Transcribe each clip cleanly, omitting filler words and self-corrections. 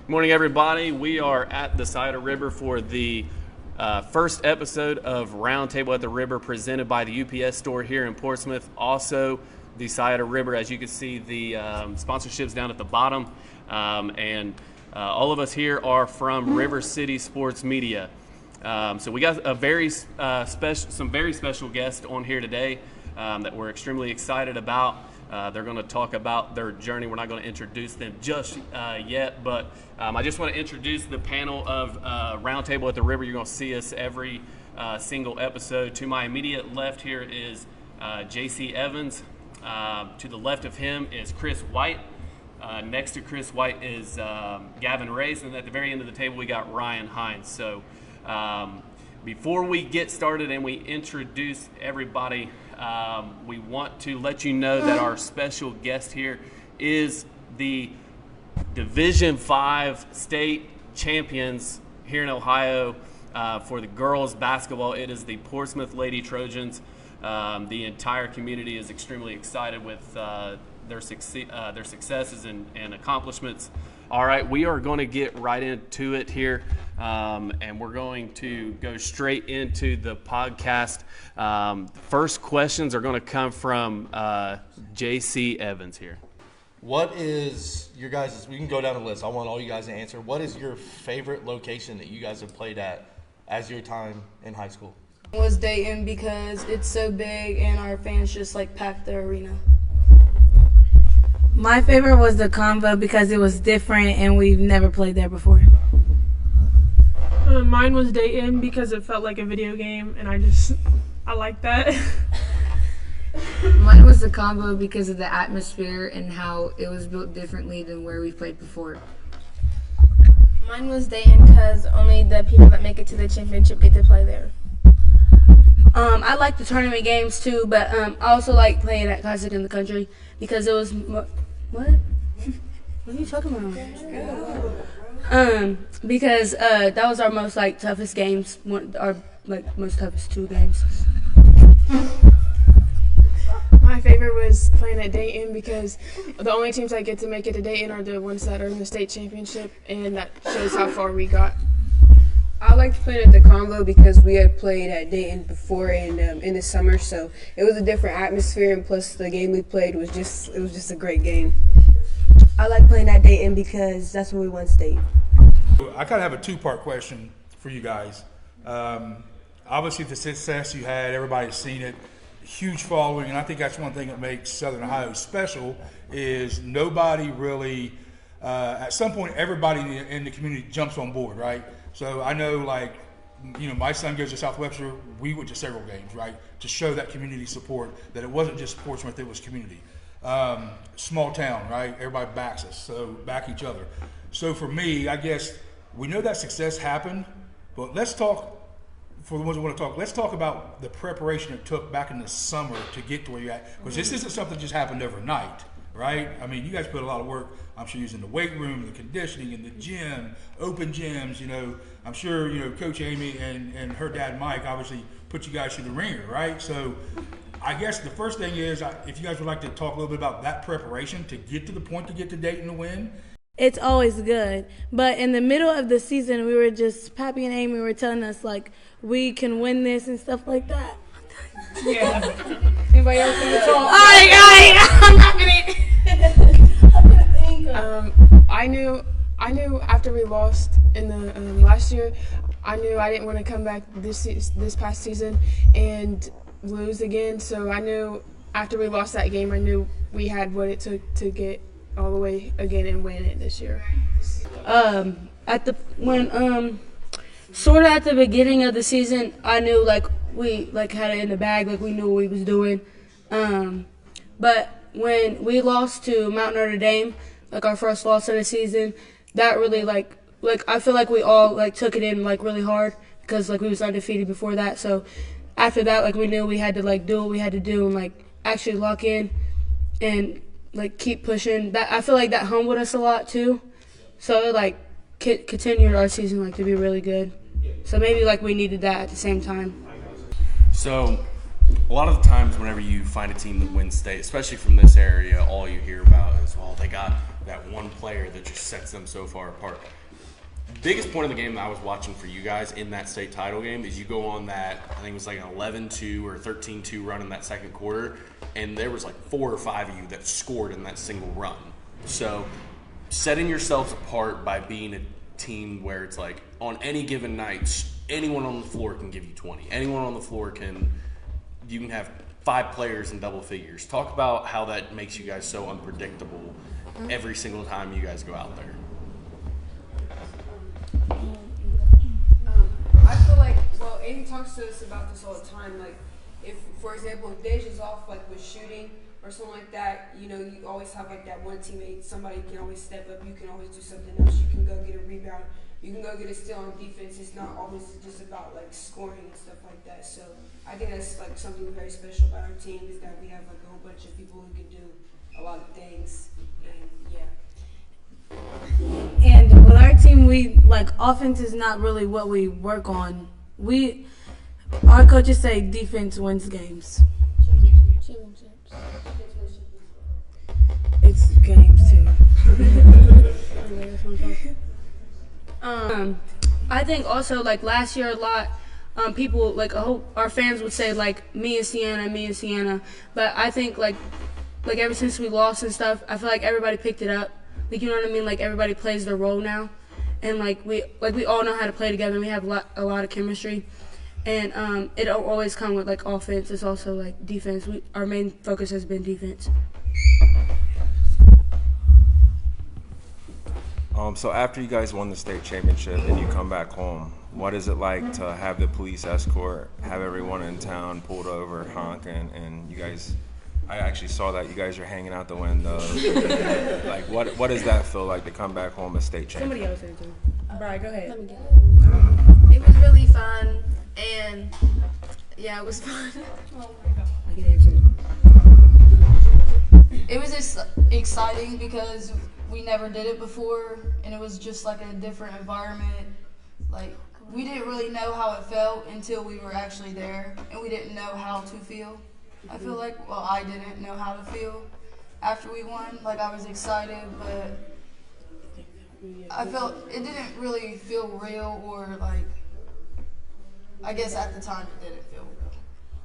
Good morning, everybody. We are at the Cider River for the first episode of Roundtable at the River presented by the UPS store here in Portsmouth. Also, the Cider River, as you can see, the sponsorships down at the bottom. And all of us here are from River City Sports Media. So we got a some very special guests on here today that we're extremely excited about. They're going to talk about their journey. We're not going to introduce them just yet, but I just want to introduce the panel of Roundtable at the River. You're going to see us every single episode. To my immediate left here is J.C. Evans. To the left of him is Chris White. Next to Chris White is Gavin Race, and at the very end of the table we got Ryan Hines. So before we get started and we introduce everybody, we want to let you know that our special guest here is the Division V state champions here in Ohio for the girls basketball. It is the Portsmouth Lady Trojans. The entire community is extremely excited with their successes and accomplishments. All right, we are going to get right into it here, and we're going to go straight into the podcast. First questions are going to come from J.C. Evans here. What is your guys' – we can go down the list. I want all you guys to answer. What is your favorite location that you guys have played at as your time in high school? It was Dayton because it's so big and our fans just, packed the arena. My favorite was the Convo because it was different and we've never played there before. Mine was Dayton because it felt like a video game and I like that. Mine was the Combo because of the atmosphere and how it was built differently than where we played before. Mine was Dayton because only the people that make it to the championship get to play there. I like the tournament games too, but I also like playing at Classic in the Country because it was what? What are you talking about? Because that was our most toughest games, our most toughest two games. My favorite was playing at Dayton because the only teams that get to make it to Dayton are the ones that are in the state championship, and that shows how far we got. I liked playing at the Convo because we had played at Dayton before in the summer, so it was a different atmosphere, and plus the game we played was just a great game. I like playing at Dayton because that's where we won state. I kind of have a two-part question for you guys. Obviously, the success you had, everybody's seen it, huge following, and I think that's one thing that makes Southern Ohio special is nobody really, at some point, everybody in the community jumps on board, right? So I know, my son goes to South Webster. We went to several games, right, to show that community support, that it wasn't just Portsmouth, it was community. Small town, right? Everybody backs us, so back each other. So for me, I guess we know that success happened, but let's talk, for the ones who want to talk, let's talk about the preparation it took back in the summer to get to where you're at. Because this isn't something that just happened overnight, right? I mean, you guys put a lot of work, I'm sure, using the weight room, the conditioning, in the gym, open gyms, I'm sure, Coach Amy and her dad Mike obviously put you guys through the ringer, right? So I guess the first thing is, if you guys would like to talk a little bit about that preparation to get to the point to get to Dayton to win. It's always good. But in the middle of the season, we were just, Pappy and Amy were telling us, we can win this and stuff like that. Yeah. Anybody else want to talk? All right, I'm not I knew after we lost in the last year, I knew I didn't want to come back this past season and lose again. So I knew after we lost that game, I knew we had what it took to get all the way again and win it this year. At the beginning of the season, I knew we had it in the bag, we knew what we was doing. But when we lost to Mount Notre Dame, our first loss of the season, that really I feel like we all took it in really hard because we was undefeated before that. So after that, we knew we had to do what we had to do and actually lock in and keep pushing. That I feel like that humbled us a lot too. So it continued our season to be really good. So maybe we needed that at the same time. So a lot of the times whenever you find a team that wins state, especially from this area, all you hear about is, well, they got that one player that just sets them so far apart. Biggest point of the game that I was watching for you guys in that state title game is you go on that, I think it was like an 11-2 or 13-2 run in that second quarter, and there was like 4 or 5 of you that scored in that single run. So setting yourselves apart by being a team where it's like on any given night, anyone on the floor can give you 20. Anyone on the floor you can have 5 players in double figures. Talk about how that makes you guys so unpredictable every single time you guys go out there. I feel like, well, Aiden talks to us about this all the time. Like, if, for example, if Deja's off, like, with shooting or something like that, you know, you always have, like, that one teammate. Somebody can always step up. You can always do something else. You can go get a rebound. You can go get a steal on defense. It's not always just about, like, scoring and stuff like that. So I think that's, like, something very special about our team is that we have, like, a whole bunch of people who can do a lot of things. And, yeah. And with our team, we like offense is not really what we work on. Our coaches say defense wins games. It's games too. I think also like last year a lot people like our fans would say like me and Sienna, but I think like ever since we lost and stuff, I feel like everybody picked it up. Like, you know what I mean? Like, everybody plays their role now. And, we all know how to play together. We have a lot of chemistry. And it don't always come with, like, offense. It's also, like, defense. Our main focus has been defense. So after you guys won the state championship and you come back home, what is it like to have the police escort, have everyone in town pulled over, honking, and you guys... I actually saw that you guys are hanging out the window. Like, what does that feel like to come back home a state champion? Somebody else answer. Brian, go ahead. Let me get it. It was really fun, and yeah, it was fun. Oh my God. I can answer it. It was just exciting because we never did it before, and it was just like a different environment. Like, we didn't really know how it felt until we were actually there, and we didn't know how to feel. I feel like, well, I didn't know how to feel after we won. Like, I was excited, but I felt it didn't really feel real, or like, I guess at the time it didn't feel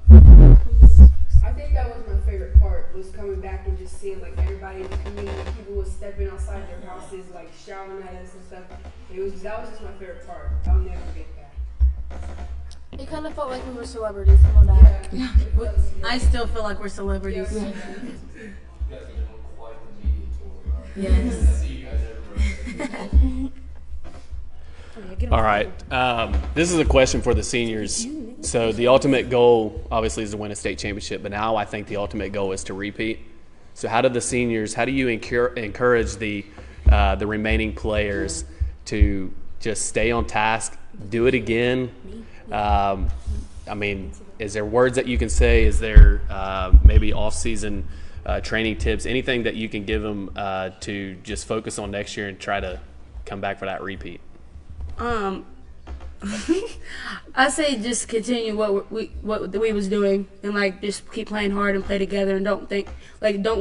real. I think that was my favorite part, was coming back and just seeing like everybody in the community, people was stepping outside their houses, like shouting at us and stuff. That was just my favorite part. I'll never forget that. It kind of felt like we were celebrities, some of that. Yeah. I still feel like we're celebrities. Yeah. Yes. All right. This is a question for the seniors. So the ultimate goal, obviously, is to win a state championship, but now I think the ultimate goal is to repeat. So how do you encourage the remaining players to just stay on task, do it again? I mean, is there words that you can say? Is there maybe off-season training tips, anything that you can give them to just focus on next year and try to come back for that repeat? I say just continue what we was doing and like just keep playing hard and play together and don't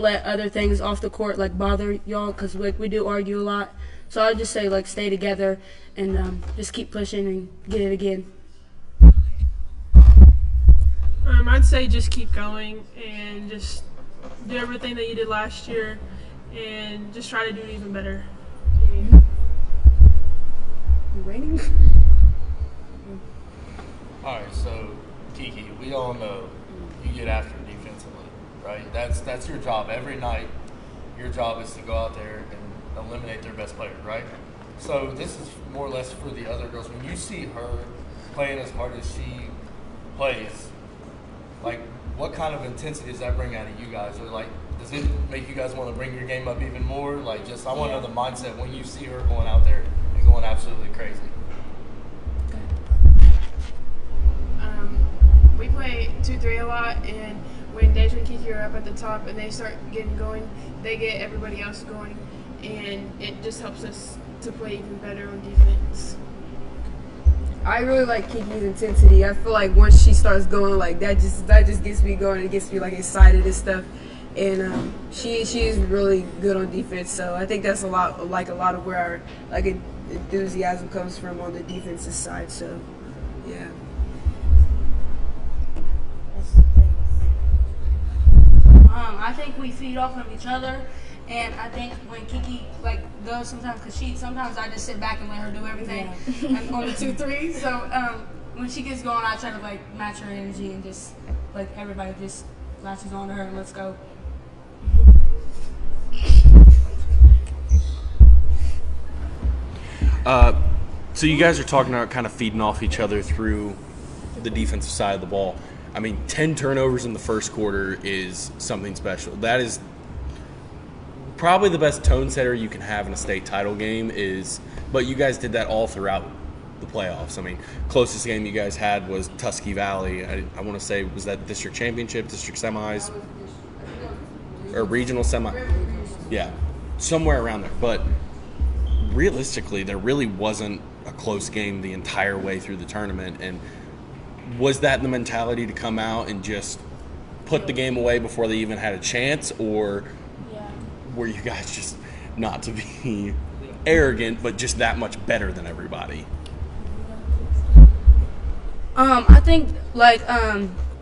let other things off the court like bother y'all, because we do argue a lot. So I just say like stay together and just keep pushing and get it again. I'd say just keep going and just do everything that you did last year and just try to do it even better. Raining? All right, so Kiki, we all know you get after defensively, right? That's your job every night. Your job is to go out there and eliminate their best player, right? So this is more or less for the other girls. When you see her playing as hard as she plays, like, what kind of intensity does that bring out of you guys? Or, like, does it make you guys want to bring your game up even more? Like, just, I want to know the mindset when you see her going out there and going absolutely crazy. We play 2-3 a lot, and when Deja and Kiki are up at the top and they start getting going, they get everybody else going, and it just helps us to play even better on defense. I really like Kiki's intensity. I feel like once she starts going, like that just gets me going. It gets me like excited and stuff. and she's really good on defense. So I think that's a lot of where our enthusiasm comes from on the defensive side. So yeah. I think we feed off of each other, and I think when Kiki goes sometimes, because sometimes I just sit back and let her do everything and on the 2-3. So when she gets going, I try to match her energy and just everybody just latches on to her and let's go. So you guys are talking about kind of feeding off each other through the defensive side of the ball. I mean, 10 turnovers in the first quarter is something special. That is probably the best tone setter you can have in a state title game but you guys did that all throughout the playoffs. I mean, closest game you guys had was Tuskegee Valley. I want to say, was that district championship, district semis, or regional semi? Yeah, somewhere around there. But realistically, there really wasn't a close game the entire way through the tournament. And was that the mentality to come out and just put the game away before they even had a chance, or were you guys just, not to be arrogant, but just that much better than everybody? I think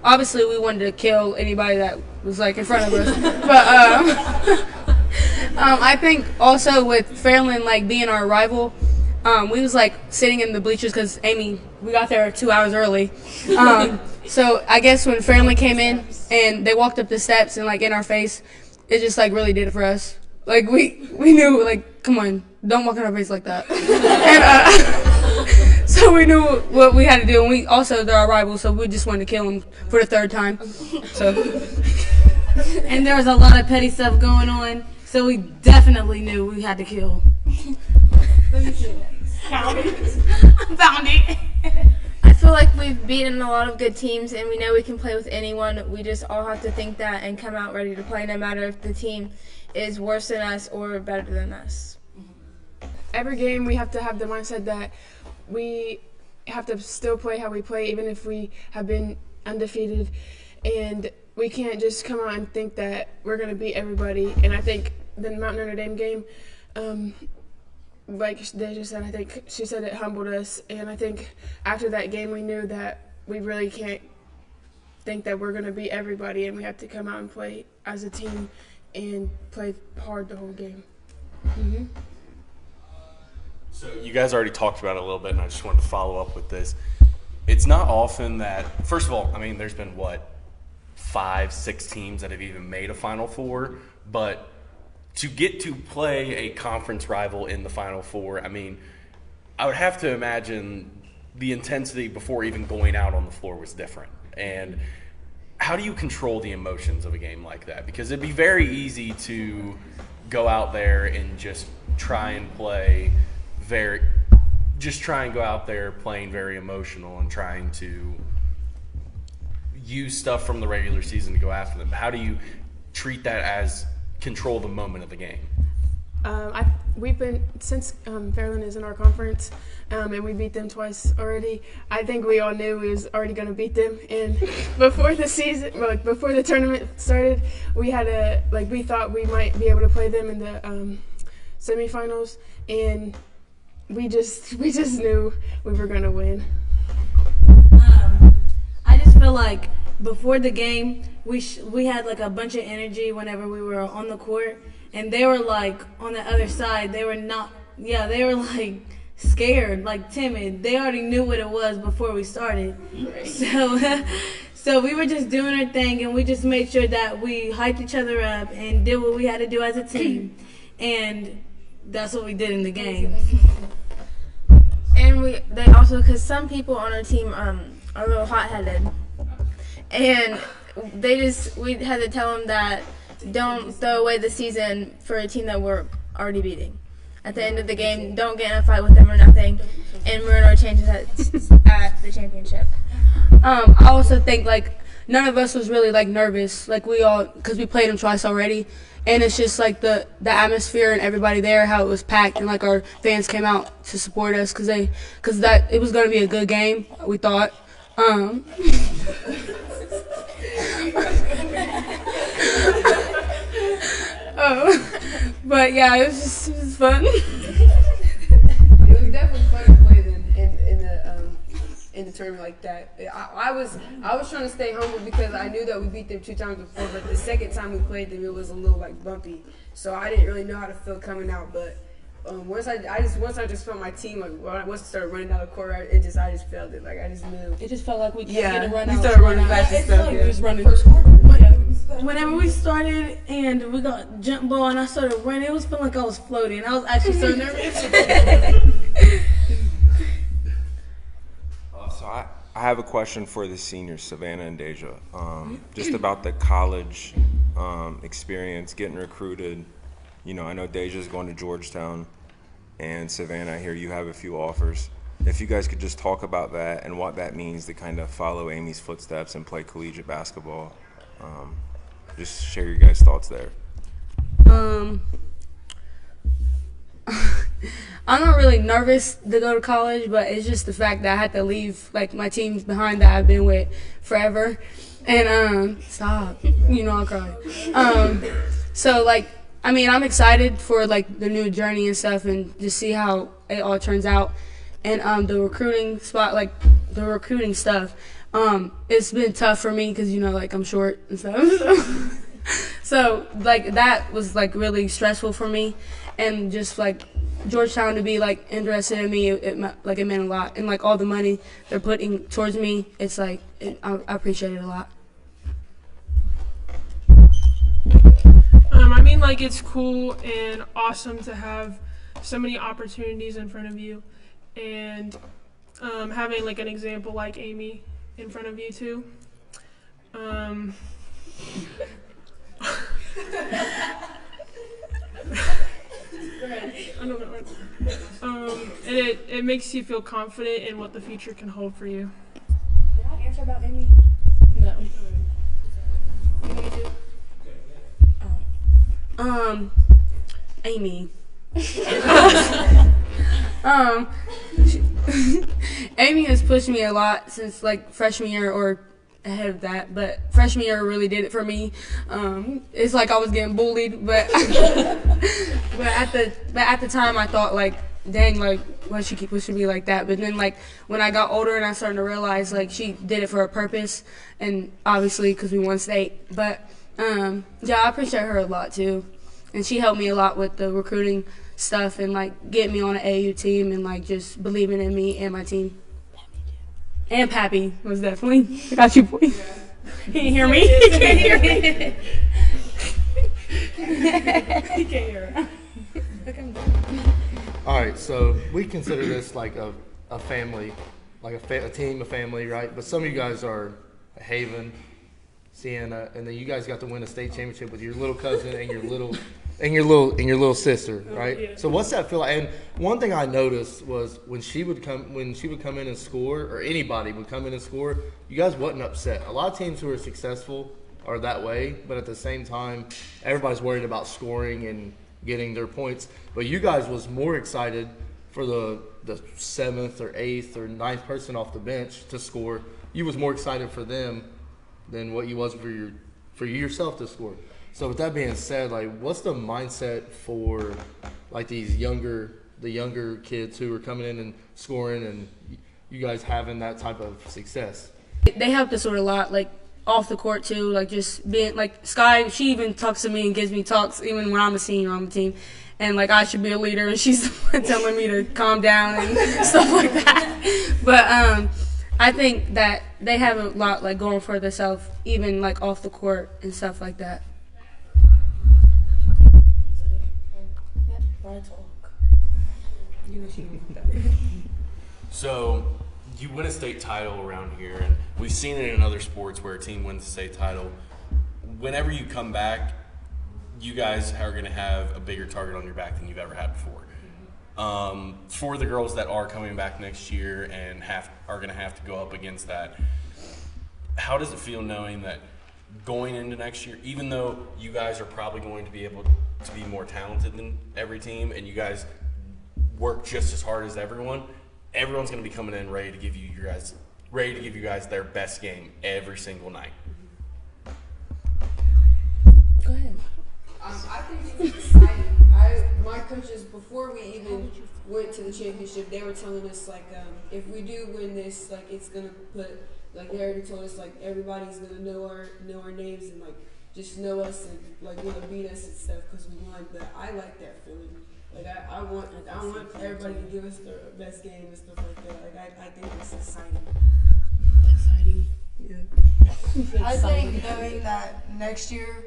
obviously we wanted to kill anybody that was in front of us, but I think also with Fairland being our rival, we was sitting in the bleachers because Amy, we got there 2 hours early. So I guess when Fairland came in and they walked up the steps and in our face, it just really did it for us. We knew come on, don't walk in our face like that. And so we knew what we had to do, and we also they're our rivals, so we just wanted to kill them for the third time. So and there was a lot of petty stuff going on, so we definitely knew we had to kill. Let me see it. Found it. I feel like we've beaten a lot of good teams, and we know we can play with anyone. We just all have to think that and come out ready to play, no matter if the team is worse than us or better than us. Every game we have to have the mindset that we have to still play how we play, even if we have been undefeated. And we can't just come out and think that we're going to beat everybody. And I think the Mount Notre Dame game, like they just said, I think she said it humbled us. And I think after that game we knew that we really can't think that we're going to beat everybody, and we have to come out and play as a team and play hard the whole game. Mm-hmm. So you guys already talked about it a little bit, and I just wanted to follow up with this. It's not often that, first of all, I mean, there's been, 5-6 teams that have even made a Final Four, but to get to play a conference rival in the Final Four, I mean, I would have to imagine the intensity before even going out on the floor was different. And how do you control the emotions of a game like that? Because it'd be very easy to go out there and just try and go out there playing very emotional and trying to use stuff from the regular season to go after them. How do you treat that as control the moment of the game? We've been, since Fairland is in our conference, and we beat them twice already, I think we all knew we was already going to beat them. And before the season, before the tournament started, we had we thought we might be able to play them in the semifinals, and we just knew we were going to win. I just feel like before the game, we had a bunch of energy whenever we were on the court, and they were on the other side. They were not, they were scared, timid. They already knew what it was before we started. Right. So we were just doing our thing, and we just made sure that we hyped each other up and did what we had to do as a team, and that's what we did in the game. And they also, because some people on our team are a little hot-headed, and we had to tell them that don't throw away the season for a team that we're already beating. At the end of the game, don't get in a fight with them or nothing, and ruin our chances at the championship. I also think none of us was really nervous, we all, because we played them twice already, and it's just the atmosphere and everybody there, how it was packed, and our fans came out to support us because it was going to be a good game, we thought. But yeah, it was fun. It was definitely fun to play them in the tournament like that. I was trying to stay humble because I knew that we beat them 2 times before, but the second time we played them, it was a little like bumpy. So I didn't really know how to feel coming out, but once I just felt my team, like once I started running down the court, I just felt it. Like I just knew. It just felt like we kept Yeah, getting run we out. started running fast and stuff. We Yeah. just running. Whenever we started and we got jump ball and I started running, it was feeling like I was floating. I was actually so nervous. So I have a question for the seniors, Savannah and Deja, just about the college experience, getting recruited. You know, I know Deja's going to Georgetown, and Savannah, I hear you have a few offers. If you guys could just talk about that and what that means to kind of follow Amy's footsteps and play collegiate basketball. Just share your guys' thoughts there. I'm not really nervous to go to college, but it's just the fact that I had to leave like my teams behind that I've been with forever. And stop, I'll cry. So like, I mean, I'm excited for like the new journey and stuff, and just see how it all turns out. And the recruiting spot, like the recruiting stuff, it's been tough for me because like I'm short and stuff. So like that was like really stressful for me, and just like Georgetown to be like interested in me, it meant a lot, and like all the money they're putting towards me, it's like I appreciate it a lot. I mean, like, it's cool and awesome to have so many opportunities in front of you, and having like an example like Amy in front of you too. It makes you feel confident in what the future can hold for you. Did I answer about Amy? No. Amy. Amy has pushed me a lot since like freshman year or ahead of that, but freshman year really did it for me. It's like I was getting bullied, but but at the time I thought like, dang, like why she keep pushing me like that? But then like when I got older and I started to realize like she did it for a purpose, and obviously because we won state. But yeah, I appreciate her a lot too, and she helped me a lot with the recruiting stuff and like getting me on an AU team and like just believing in me and my team. And Pappy was definitely. I got you, boy. Yeah. He didn't hear me. He can't hear me. He can't hear me. All right, so we consider this like a family, like a team, a family, right? But some of you guys are Haven, Sienna, and then you guys got to win a state championship with your little cousin and your little sister, right? Yeah. So what's that feel like? And one thing I noticed was when she would come in and score, or anybody would come in and score, you guys wasn't upset. A lot of teams who are successful are that way, but at the same time, everybody's worried about scoring and getting their points. But you guys was more excited for the 7th or 8th or 9th person off the bench to score. You was more excited for them than what you was for yourself to score. So with that being said, like, what's the mindset for like the younger kids who are coming in and scoring, and you guys having that type of success? They helped us with a lot, like off the court too, like just being like Sky. She even talks to me and gives me talks even when I'm a senior on the team, and like I should be a leader, and she's the one telling me to calm down and stuff like that. But I think that they have a lot like going for themselves, even like off the court and stuff like that. So you win a state title around here, and we've seen it in other sports where a team wins the state title. Whenever you come back, you guys are going to have a bigger target on your back than you've ever had before. For the girls that are coming back next year and are going to have to go up against that, how does it feel knowing that going into next year, even though you guys are probably going to be able to be more talented than every team and you guys work just as hard as everyone's going to be coming in ready to give you guys their best game every single night? Go ahead. I think it's exciting. My coaches, before we even went to the championship, they were telling us like, if we do win this, like it's gonna put, like they already told us like everybody's gonna know our names and like just know us and like wanna beat us and stuff because we won. But I like that feeling. Like I want everybody to give us their best game and stuff like that. Like I think it's exciting. Exciting. Yeah. I think knowing that next year,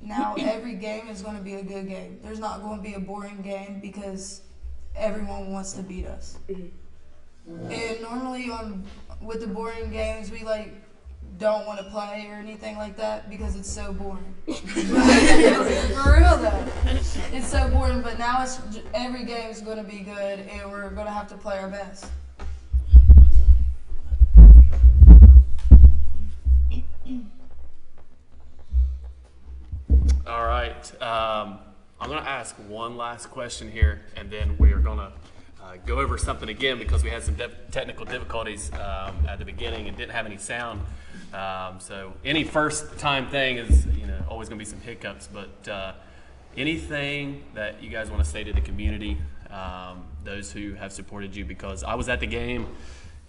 now every game is going to be a good game. There's not going to be a boring game because everyone wants to beat us. And normally with the boring games, we like don't want to play or anything like that because it's so boring. For real though, it's so boring. But now every game is going to be good, and we're going to have to play our best. All right. I'm going to ask one last question here, and then we are going to go over something again because we had some technical difficulties at the beginning and didn't have any sound. So any first-time thing is, always going to be some hiccups. But anything that you guys want to say to the community, those who have supported you, because I was at the game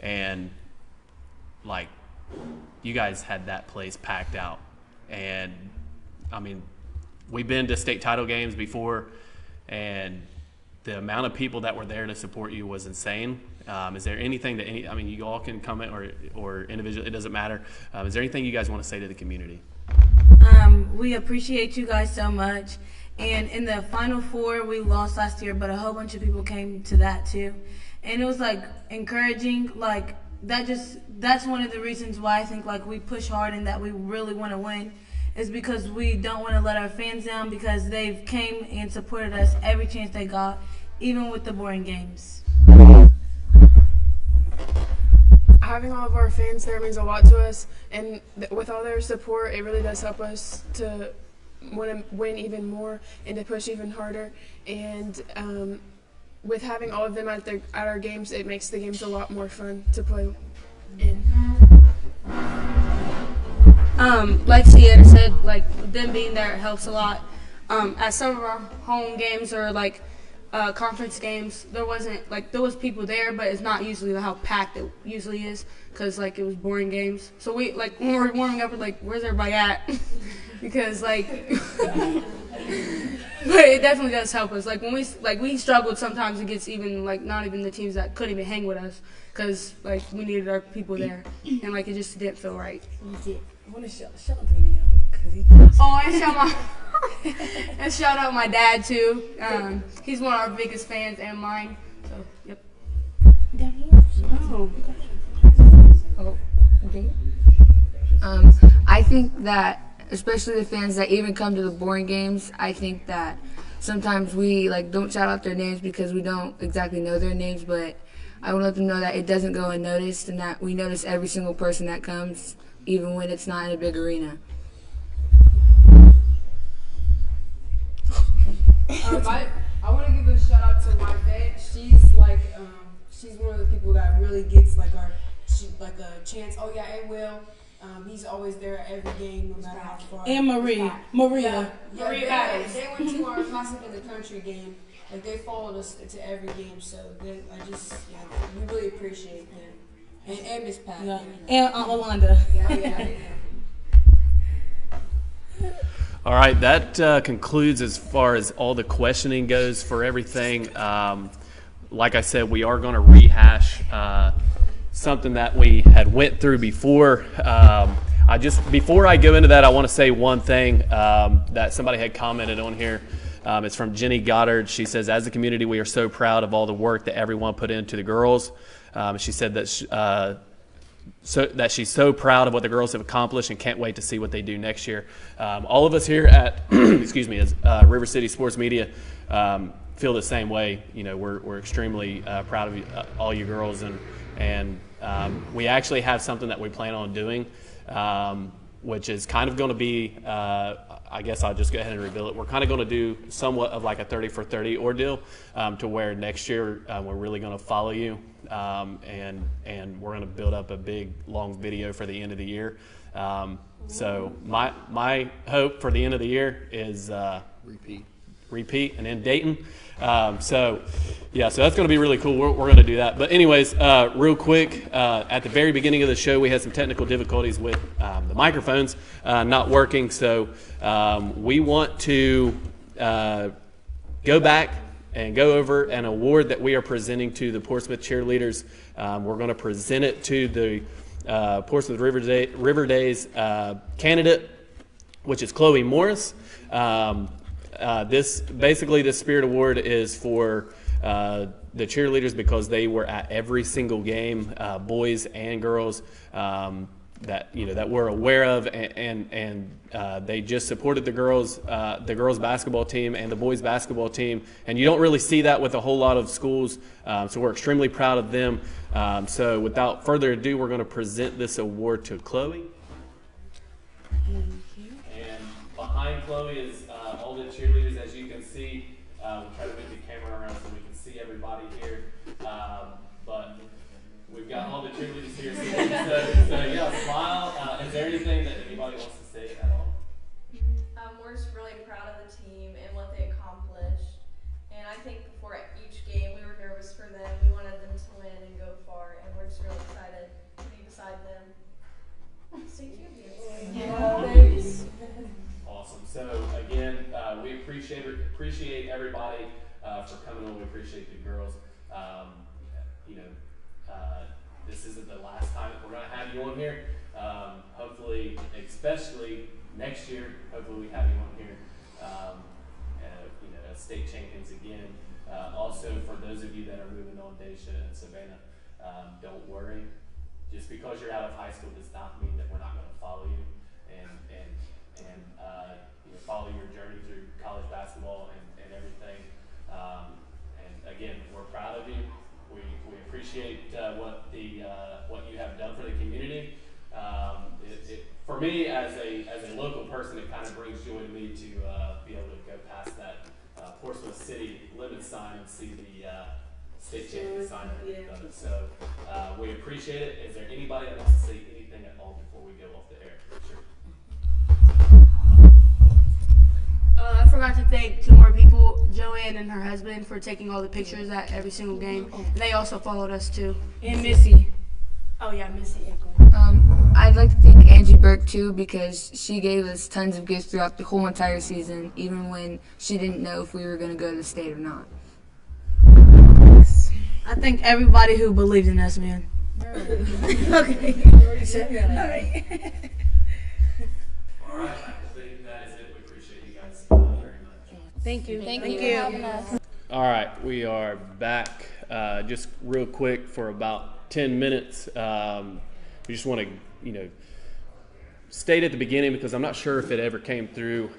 and like you guys had that place packed out, and I mean, we've been to state title games before, and the amount of people that were there to support you was insane. Is there anything that you all can comment or individual, it doesn't matter. Is there anything you guys want to say to the community? We appreciate you guys so much. And in the Final Four, we lost last year, but a whole bunch of people came to that too. And it was like encouraging, like that's one of the reasons why I think like we push hard and that we really want to win. Is because we don't want to let our fans down because they've came and supported us every chance they got, even with the boring games. Having all of our fans there means a lot to us, and with all their support, it really does help us to want to win even more and to push even harder. And with having all of them at our games, it makes the games a lot more fun to play in. Like Sienna said, like them being there helps a lot. At some of our home games or like conference games, there was people there, but it's not usually how packed it usually is because like it was boring games. So we like when we're warming up, we're like, where's everybody at? Because like, but it definitely does help us. Like when we struggled sometimes against even like not even the teams that couldn't even hang with us because like we needed our people there and like it just didn't feel right. I want to shout Daniel because he. And shout out my dad too. He's one of our biggest fans and mine. So yep. Down here. Oh. Okay. I think that especially the fans that even come to the boring games, I think that sometimes we like don't shout out their names because we don't exactly know their names, but I want to let them know that it doesn't go unnoticed and that we notice every single person that comes, even when it's not in a big arena. I want to give a shout out to my vet. She's like, she's one of the people that really gets like a chance. Oh yeah, and Will. He's always there at every game, no matter how far. And Maria. Yeah, they went to our Classic in the Country game. Like they followed us to every game, so we really appreciate them. And Miss Pat. Yeah. And Aunt Yolanda. Yeah. All right, that concludes as far as all the questioning goes for everything. Like I said, we are going to rehash something that we had went through before. Before I go into that, I want to say one thing that somebody had commented on here. It's from Jenny Goddard. She says, as a community, we are so proud of all the work that everyone put into the girls. She said that that she's so proud of what the girls have accomplished and can't wait to see what they do next year. All of us here at as River City Sports Media feel the same way. We're extremely proud of you, all you girls, and we actually have something that we plan on doing, which is kind of going to be, I guess I'll just go ahead and reveal it. We're kind of going to do somewhat of like a 30 for 30 ordeal to where next year we're really going to follow you, and we're going to build up a big, long video for the end of the year. So my hope for the end of the year is Repeat. and in Dayton. So that's going to be really cool. We're going to do that. But anyways, real quick, at the very beginning of the show, we had some technical difficulties with the microphones not working. So we want to go back and go over an award that we are presenting to the Portsmouth cheerleaders. We're going to present it to the Portsmouth River Days candidate, which is Chloe Morris. This Spirit Award is for the cheerleaders because they were at every single game, boys and girls, that we're aware of, and they just supported the girls basketball team and the boys basketball team, and you don't really see that with a whole lot of schools. So we're extremely proud of them. So without further ado, we're going to present this award to Chloe. And behind Chloe is all the cheerleaders, as you can see. We'll try to move the camera around so we can see everybody here. But we've got all the cheerleaders here. So smile. Is there anything that anybody wants to say at all? We're just really proud of the team and what they accomplished. And I think before each game, we were nervous for them. We wanted them to win and go far, and we're just really excited to be beside them. State champions. Awesome. So again, we appreciate everybody for coming on. We appreciate the girls. This isn't the last time we're going to have you on here. Hopefully, especially next year, hopefully we have you on here. As state champions again. Also, for those of you that are moving on, Daisha and Savannah, don't worry. Just because you're out of high school does not mean that we're not going to follow you and follow your journey through college basketball and everything. And again, we're proud of you. We appreciate what you have done for the community. For me, as a local person, it kind of brings joy to me to be able to go past that Portsmouth City limit sign and see the state champion sign of it. So we appreciate it. Is there anybody that wants to say anything at all before we go off the air? Sure. I forgot to thank two more people, Joanne and her husband, for taking all the pictures at every single game. And they also followed us too. And Missy. Oh yeah, Missy. I'd like to thank Angie Burke too, because she gave us tons of gifts throughout the whole entire season, even when she didn't know if we were going to go to the state or not. I thank everybody who believed in us, man. Okay. All right. I think that is it. We appreciate you guys very much. Thank you. Thank you for having us. All right, we are back. Just real quick for about 10 minutes. We just want to, state at the beginning, because I'm not sure if it ever came through.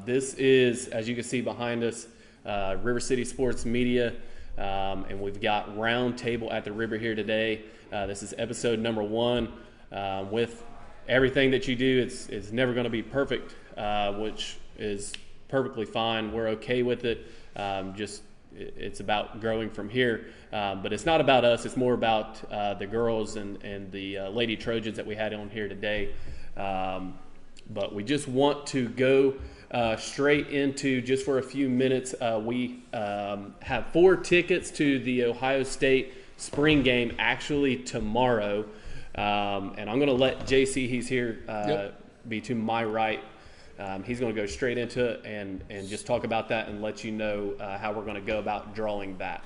This is, as you can see behind us, River City Sports Media, and we've got Round Table at the River here today. This is episode number 1. With everything that you do, it's never going to be perfect, which is perfectly fine. We're okay with it. It's about growing from here. But it's not about us. It's more about the girls and the Lady Trojans that we had on here today. But we just want to go straight into, just for a few minutes, we have 4 tickets to the Ohio State spring game actually tomorrow. And I'm going to let JC, he's here, be to my right. He's going to go straight into it and just talk about that and let you know how we're going to go about drawing that.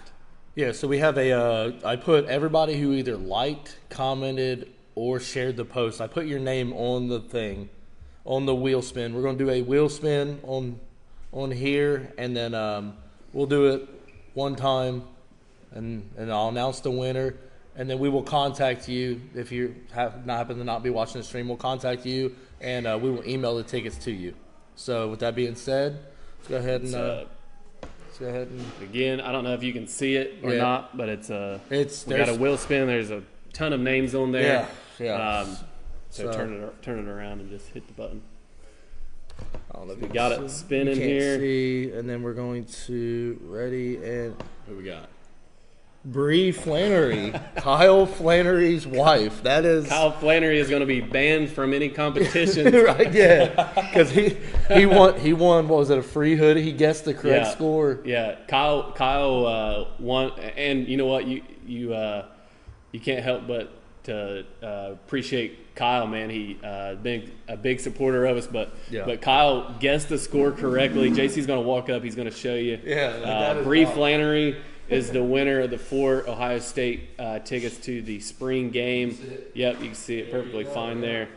Yeah, so we have I put everybody who either liked, commented, or shared the post. I put your name on the thing, on the wheel spin. We're going to do a wheel spin on here, and then we'll do it one time, and I'll announce the winner. And then we will contact you if you happen to not be watching the stream. We'll contact you, and we will email the tickets to you. So with that being said, let's go ahead and again, I don't know if you can see it or not, but we got a wheel spin. There's a ton of names on there. Yeah. So turn it around and just hit the button. So we got it spinning here. See, and then we're going to ready and Who we got? Bree Flannery, Kyle Flannery's wife. That is Kyle Flannery is going to be banned from any competition. right? Yeah, because he won. What was it? A free hoodie. He guessed the correct score. Yeah, Kyle won, and you know what? You can't help but to appreciate Kyle, man. He been a big supporter of us, but Kyle guessed the score correctly. JC's going to walk up. He's going to show you. Yeah, Bree Flannery is the winner of the 4 Ohio State tickets to the spring game. Yep, you can see it perfectly fine there.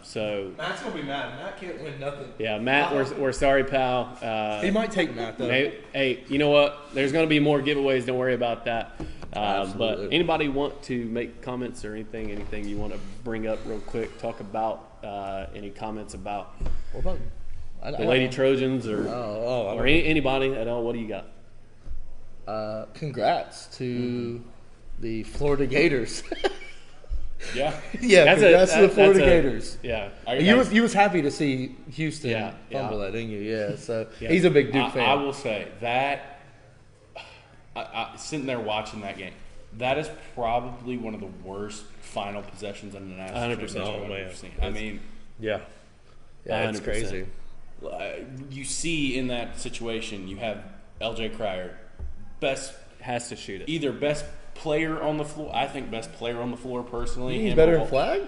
So Matt's gonna be mad. Matt can't win nothing. Yeah, Matt, we're sorry, pal. He might take Matt though. Hey, you know what? There's going to be more giveaways. Don't worry about that. But anybody want to make comments or anything you want to bring up real quick? Talk about any comments about what about the Lady Trojans or anybody at all? What do you got? Congrats to the Florida Gators. Yeah, congrats to the Florida Gators. Yeah, you was happy to see Houston fumble that, didn't you? Yeah, so he's a big Duke fan. I will say that I sitting there watching that game, that is probably one of the worst final possessions in the national 100%. I've ever seen. I mean, yeah, it's crazy. You see in that situation, you have LJ Cryer, has to shoot it. Either best player on the floor. I think best player on the floor personally. He's better than Flag?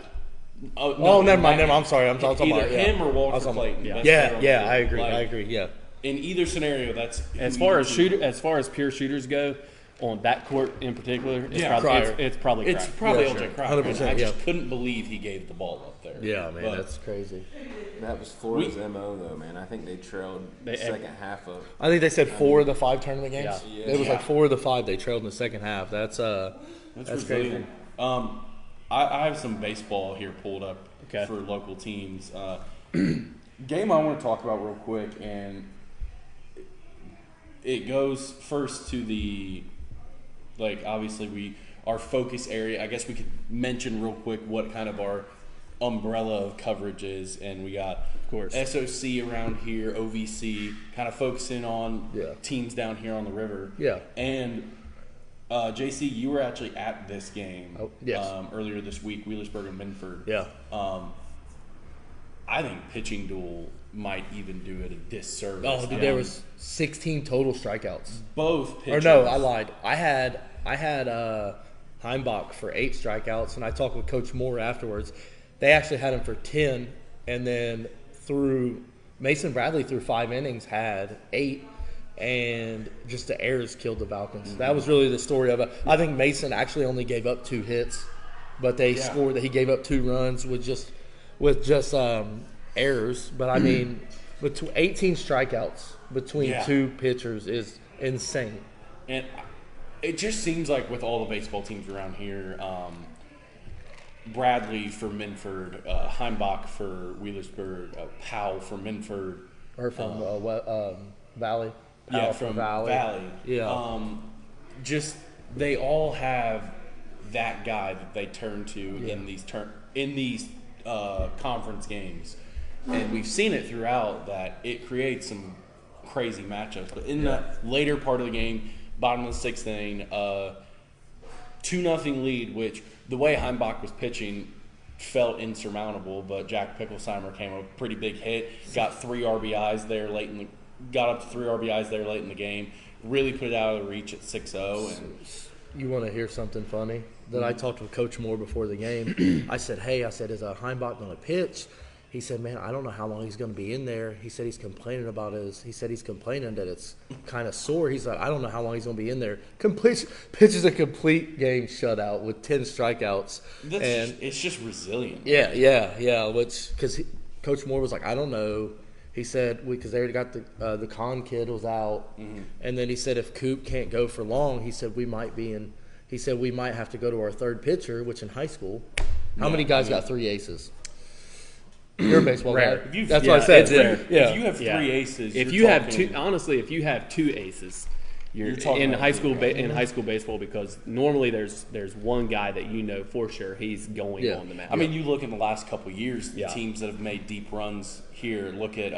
No, never mind. I'm sorry. I'm talking about him or Walter Clayton. Yeah, I agree. Yeah. In either scenario, that's as far as pure shooters go. On that court in particular, it's probably LJ Cryer. 100%. I just couldn't believe he gave the ball up there. Yeah, man, that's crazy. That was Florida's MO though, man. I think they trailed the second half of. I think they said 4 of the 5 tournament games. Yeah. It was like 4 of the 5 they trailed in the second half. That's crazy. I have some baseball here pulled up for local teams. Game I want to talk about real quick, and it goes first to the. Obviously, our focus area, I guess we could mention real quick what kind of our umbrella of coverage is. And we got, of course, SOC around here, OVC, kind of focusing on teams down here on the river. Yeah. And, JC, you were actually at this game earlier this week, Wheelersburg and Minford. Yeah. I think pitching duel might even do it a disservice. Oh, dude, there was 16 total strikeouts. Both pitchers. Or no, I lied. I had Heimbach for 8 strikeouts, and I talked with Coach Moore afterwards. They actually had him for 10, and then Mason Bradley through 5 innings had 8, and just the errors killed the Falcons. Mm-hmm. That was really the story of it. I think Mason actually only gave up 2 hits, but they scored that he gave up 2 runs with just errors. But I mean, 18 strikeouts between 2 pitchers is insane. And it just seems like with all the baseball teams around here, Bradley for Minford, Heimbach for Wheelersburg, Powell for Minford. Or from Valley. Powell from Valley. Yeah. Just they all have that guy that they turn to in these conference games. And we've seen it throughout that it creates some crazy matchups. But in the later part of the game, bottom of the 6th inning, 2-0 lead, which the way Heimbach was pitching felt insurmountable, but Jack Picklesheimer came up with a pretty big hit, got up to 3 RBIs there late in the game, really put it out of the reach at 6-0. And you want to hear something funny? That I talked with Coach Moore before the game. I said, is Heimbach going to pitch? He said, man, I don't know how long he's going to be in there. He said he's complaining that it's kind of sore. He's like, I don't know how long he's going to be in there. Pitches a complete game shutout with 10 strikeouts. It's just resilient. Yeah. Because Coach Moore was like, I don't know. He said, because they already got the Con kid was out. Mm-hmm. And then he said if Coop can't go for long, he said we might have to go to our 3rd pitcher, which in high school, how many guys got 3 aces? You're a baseball guy. That's what I said. It's rare. Yeah. If you have 3 aces, if you have 2 aces, you're in high school baseball, because normally there's one guy that you know for sure he's going on the mound. I mean, you look in the last couple of years, the teams that have made deep runs here. Look at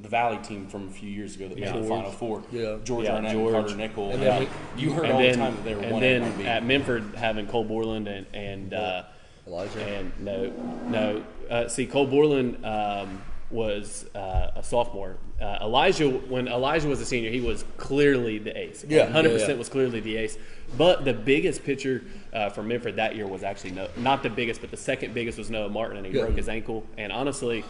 the Valley team from a few years ago that made the Final Four. George Yeah, Arnett, George. Carter Nickel. And then You heard all the time that they were one And A, one then B. at Memphis having Cole Borland and Elijah. And no. See, Cole Borland was a sophomore. When Elijah was a senior, he was clearly the ace. 100% was clearly the ace. But the biggest pitcher for Memphis that year was actually not the biggest, but the second biggest was Noah Martin, and he broke his ankle. And honestly,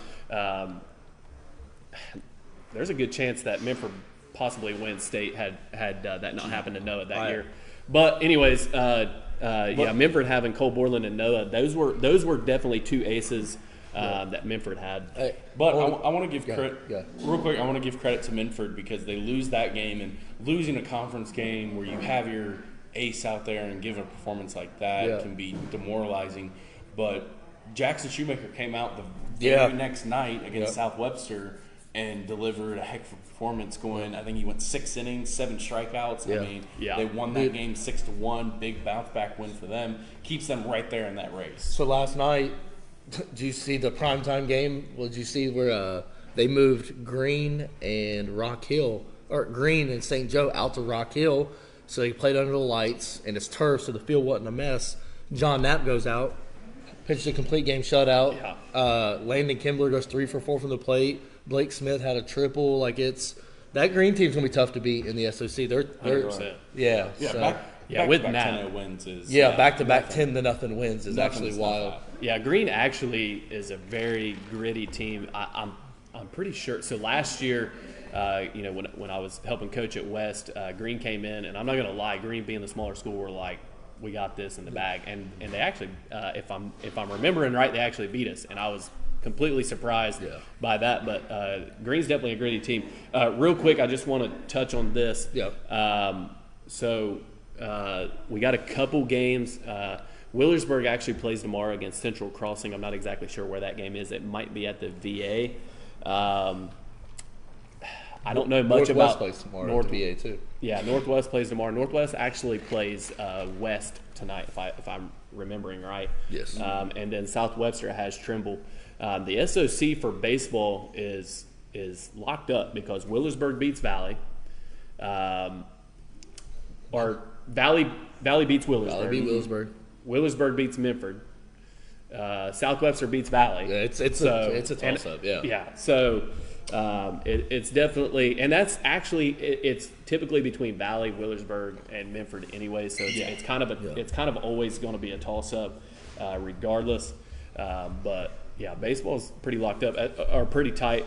there's a good chance that Memphis possibly wins state had that not happened to Noah that year. But anyways, Memphis having Cole Borland and Noah, those were definitely two aces that Memphis had. But I want to give credit real quick. I want to give credit to Minford because they lose that game, and losing a conference game where you have your ace out there and give a performance like that can be demoralizing. But Jackson Shoemaker came out the very next night against South Webster and delivered a heck of a performance. I think he went 6 innings, 7 strikeouts. I mean, they won that game 6-1. Big bounce back win for them. Keeps them right there in that race. So last night, did you see the primetime game? Well, did you see where they moved Green and Rock Hill, or Green and St. Joe out to Rock Hill, so they played under the lights, and it's turf, so the field wasn't a mess. John Knapp goes out, pitched a complete game shutout. Landon Kimbler goes 3 for 4 from the plate. Blake Smith had a triple. That Green team's gonna be tough to beat in the SOC. They're 100%. With Knapp 10-0 wins is back-to-back 10-0 wins is actually wild. Yeah, Green actually is a very gritty team. I'm pretty sure. So last year, when I was helping coach at West, Green came in, and I'm not gonna lie, Green being the smaller school, were like, we got this in the bag, and they actually, if I'm remembering right, they actually beat us, and I was completely surprised by that. But Green's definitely a gritty team. Real quick, I just want to touch on this. We got a couple games. Willersburg actually plays tomorrow against Central Crossing. I'm not exactly sure where that game is. It might be at the VA. I don't know much about Northwest plays tomorrow at the VA too. Yeah, Northwest plays tomorrow. Northwest actually plays West tonight, if I'm remembering right. Yes. And then South Webster has Trimble. The SOC for baseball is locked up because Willersburg beats Valley, or Valley beats Willersburg. Valley beat Willersburg. Willersburg beats Minford. South Webster beats Valley. Yeah, it's a toss up. Yeah. So it's definitely, and that's actually it's typically between Valley, Willersburg, and Minford anyway. So it's kind of always going to be a toss up, regardless. But yeah, baseball's pretty locked up or pretty tight.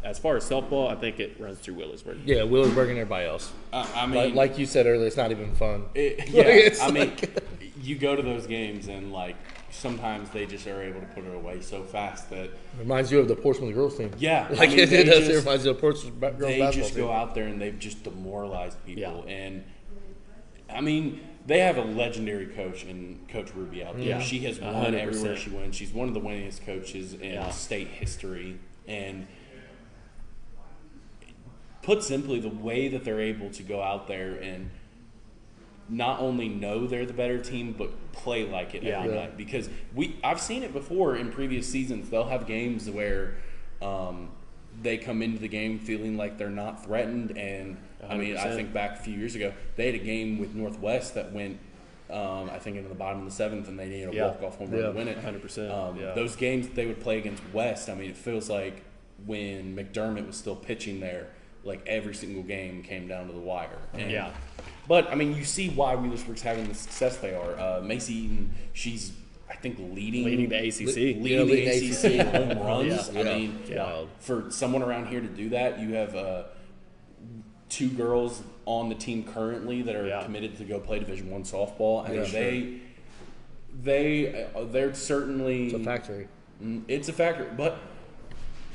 As far as softball, I think it runs through Willersburg. Yeah, Willersburg and everybody else. I mean, like you said earlier, it's not even fun. You go to those games and sometimes they just are able to put it away so fast that reminds you of the Portsmouth girls team. Yeah, it reminds you of Portsmouth girls basketball team. They just go out there and they've just demoralized people. And I mean, they have a legendary coach in Coach Ruby out there. Yeah. She has won 100%. everywhere she went. She's one of the winningest coaches in state history. And put simply, the way that they're able to go out there and not only know they're the better team, but play like it every night. Because I've seen it before in previous seasons. They'll have games where they come into the game feeling like they're not threatened. And, 100%. I mean, I think back a few years ago, they had a game with Northwest that went, I think, into the bottom of the 7th, and they needed a walk-off home run to win it. 100%. Those games they would play against West, I mean, it feels like when McDermott was still pitching there, every single game came down to the wire. And, but, I mean, you see why Wheelersburg's having the success they are. Macy Eaton, she's, I think, leading the ACC. Leading the ACC in home runs. Yeah. I mean, for someone around here to do that, you have 2 girls on the team currently that are committed to go play Division I softball. And they're certainly... It's a factory. It's a factory, but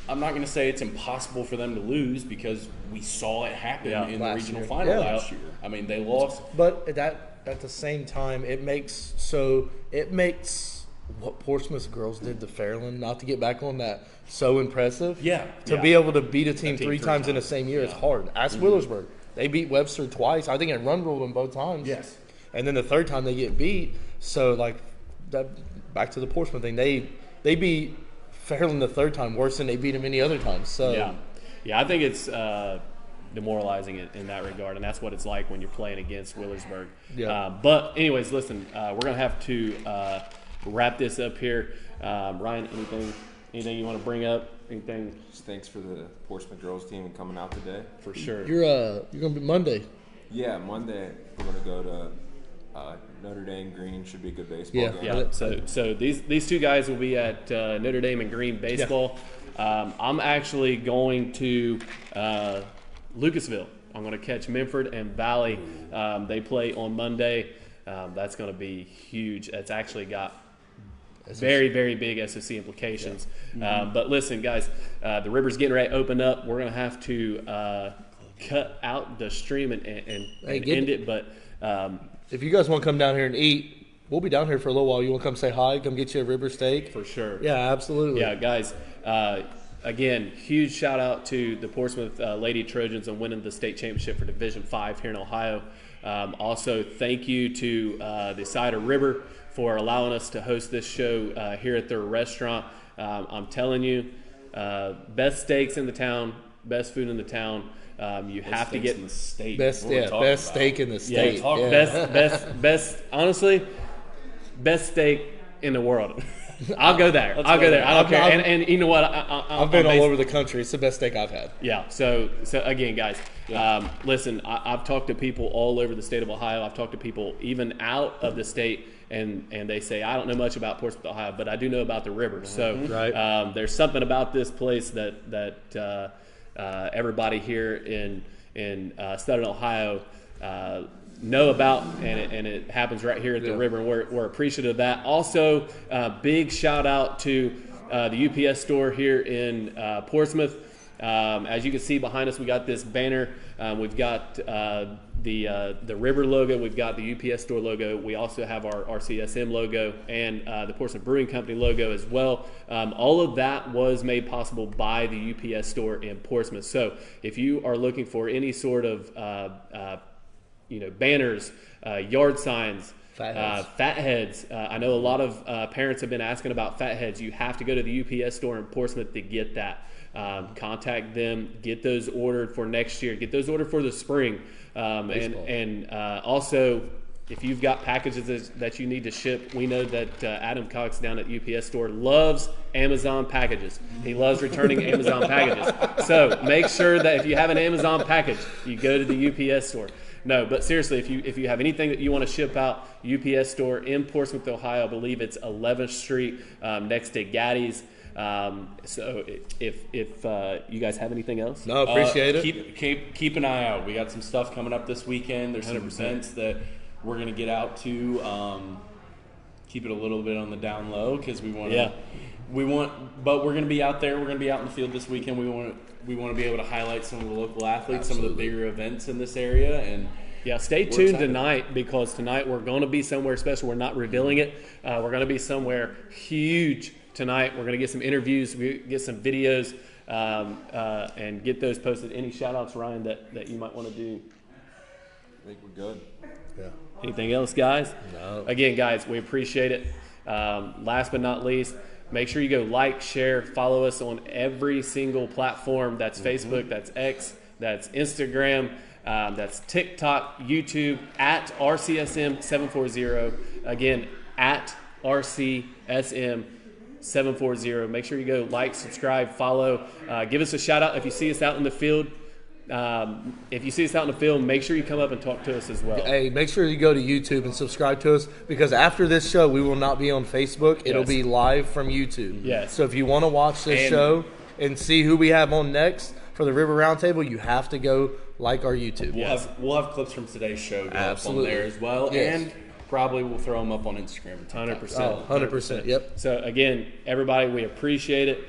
I'm not going to say it's impossible for them to lose because we saw it happen in the regional final last year. I mean, they lost. But at the same time, it makes what Portsmouth girls did to Fairland, not to get back on that, so impressive. To be able to beat a team three times in the same year is hard. Ask Willersburg. They beat Webster twice. I think it run ruled them both times. Yes. And then the third time they get beat. So, that, back to the Portsmouth thing, they beat Fairland the third time worse than they beat them any other time. So Yeah, I think it's demoralizing in that regard, and that's what it's like when you're playing against Willersburg. Yeah. But anyways, listen, we're going to have to wrap this up here. Ryan, anything you want to bring up? Anything? Just thanks for the Portsmouth girls team and coming out today. For sure. You're going to be Monday. Yeah, Monday we're going to go to Notre Dame Green. Should be a good baseball game. Yeah. So these two guys will be at Notre Dame and Green baseball. Yeah. I'm actually going to Lucasville. I'm going to catch Memphis and Valley. They play on Monday. That's going to be huge. It's actually got very, very big SOC implications. Yeah. But listen, guys, the river's getting ready to open up. We're going to have to cut out the stream and end it. But if you guys want to come down here and eat, we'll be down here for a little while. You want to come say hi, come get you a river steak? For sure. Yeah, absolutely. Yeah, guys, again, huge shout out to the Portsmouth Lady Trojans on winning the state championship for Division 5 here in Ohio. Also, thank you to the Cider River for allowing us to host this show here at their restaurant. I'm telling you, best steaks in the town, best food in the town. You best have to get in the state. Best steak in the state. Yeah. Best. Honestly, best steak in the world. I'll go there. I'll go there. I don't care. And you know what? I've been all over the country. It's the best steak I've had. Yeah. So again, guys, listen. I've talked to people all over the state of Ohio. I've talked to people even out of the state, and they say, I don't know much about Portsmouth, Ohio, but I do know about the river. So there's something about this place that everybody here in Southern Ohio know about, and it happens right here at the river, and we're appreciative of that. Also, big shout out to the UPS store here in Portsmouth. As you can see behind us, we got this banner. We've got the river logo. We've got the UPS store logo. We also have our RCSM logo and the Portsmouth Brewing Company logo as well. All of that was made possible by the UPS store in Portsmouth. So if you are looking for any sort of banners, yard signs, fat heads. I know a lot of parents have been asking about fat heads. You have to go to the UPS store in Portsmouth to get that. Contact them, get those ordered for next year, get those ordered for the spring. And also, if you've got packages that you need to ship, we know that Adam Cox down at UPS store loves Amazon packages. He loves returning Amazon packages. So make sure that if you have an Amazon package, you go to the UPS store. No, but seriously, if you have anything that you want to ship out, UPS store in Portsmouth, Ohio, I believe it's 11th Street next to Gaddy's. So if you guys have anything else? No, appreciate it. Keep an eye out. We got some stuff coming up this weekend. There's some events that we're going to get out to. Keep it a little bit on the down low because we want, but we're going to be out there. We're going to be out in the field this weekend. We want to be able to highlight some of the local athletes, some of the bigger events in this area, and stay tuned tonight, because tonight we're going to be somewhere special. We're not revealing it. We're going to be somewhere huge tonight. We're going to get some interviews, get some videos, and get those posted. Any shout outs, Ryan, that you might want to do? I think we're good. Yeah. Anything else, guys? No. Again, guys, we appreciate it. Last but not least, make sure you go like, share, follow us on every single platform. That's Facebook, that's X, that's Instagram, that's TikTok, YouTube, at RCSM740. Again, at RCSM740. Make sure you go like, subscribe, follow. Give us a shout out if you see us out in the field. If you see us out in the field, make sure you come up and talk to us as well. Hey, make sure you go to YouTube and subscribe to us, because after this show, we will not be on Facebook. It'll be live from YouTube. Yes. So if you want to watch this show and see who we have on next for the River Roundtable, you have to go like our YouTube. We'll have clips from today's show up on there as well, and probably we'll throw them up on Instagram. 100%. 100%. Yep. So again, everybody, we appreciate it.